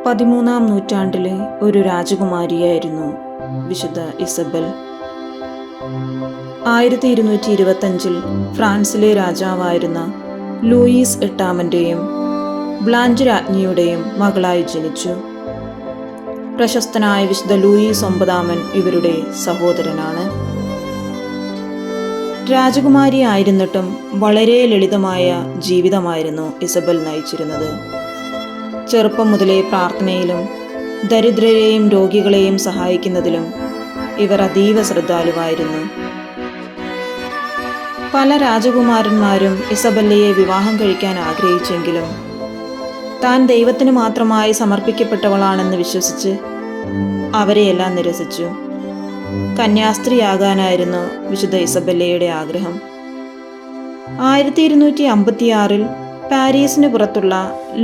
13-ാം നൂറ്റാണ്ടിലെ ഒരു രാജകുമാരിയായിരുന്നു വിശുദ്ധ ഇസബൽ. 1225 ഫ്രാൻസിലെ രാജാവായിരുന്ന ലൂയിസ് എട്ടാമൻ്റെയും ബ്ലാഞ്ച് രാജ്ഞിയുടെയും മകളായി ജനിച്ചു. പ്രശസ്തനായ വിശുദ്ധ ലൂയിസ് 9 ഇവരുടെ സഹോദരനാണ്. രാജകുമാരിയായിരുന്നിട്ടും വളരെ ലളിതമായ ജീവിതമായിരുന്നു ഇസബൽ നയിച്ചിരുന്നത്. ചെറുപ്പം മുതലേ പ്രാർത്ഥനയിലും ദരിദ്രരെയും രോഗികളെയും സഹായിക്കുന്നതിലും ഇവർ അതീവ ശ്രദ്ധാലുവായിരുന്നു. പല രാജകുമാരന്മാരും ഇസബല്ലയെ വിവാഹം കഴിക്കാൻ ആഗ്രഹിച്ചെങ്കിലും താൻ ദൈവത്തിന് മാത്രമായി സമർപ്പിക്കപ്പെട്ടവളാണെന്ന് വിശ്വസിച്ച് അവരെയെല്ലാം നിരസിച്ചു. കന്യാസ്ത്രീയാകാനായിരുന്നു വിശുദ്ധ ഇസബല്ലയുടെ ആഗ്രഹം. 1256 പാരീസിന് പുറത്തുള്ള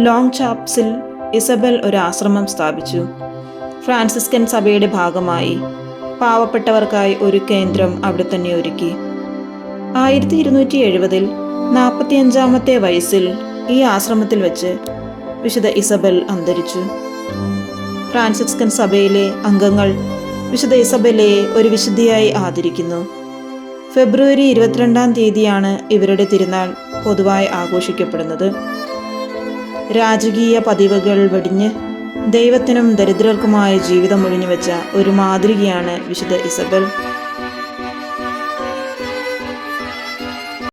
ലോങ് ചാപ്സിൽ ഇസബൽ ഒരു ആശ്രമം സ്ഥാപിച്ചു. ഫ്രാൻസിസ്കൻ സഭയുടെ ഭാഗമായി പാവപ്പെട്ടവർക്കായി ഒരു കേന്ദ്രം അവിടെ തന്നെ ഒരുക്കി. 1270 45-ാമത്തെ വയസ്സിൽ ഈ ആശ്രമത്തിൽ വെച്ച് വിശുദ്ധ ഇസബൽ അന്തരിച്ചു. ഫ്രാൻസിസ്കൻ സഭയിലെ അംഗങ്ങൾ വിശുദ്ധ ഇസബല്ലയെ ഒരു വിശുദ്ധിയായി ആദരിക്കുന്നു. ഫെബ്രുവരി 22-ാം തീയതിയാണ് ഇവരുടെ തിരുനാൾ പൊതുവായി ആഘോഷിക്കപ്പെടുന്നത്. രാജകീയ പതിവുകൾ വെടിഞ്ഞ് ദൈവത്തിനും ദരിദ്രർക്കുമായ ജീവിതം ഒഴിഞ്ഞുവെച്ച ഒരു മാതൃകയാണ് വിശുദ്ധ ഇസബൽ.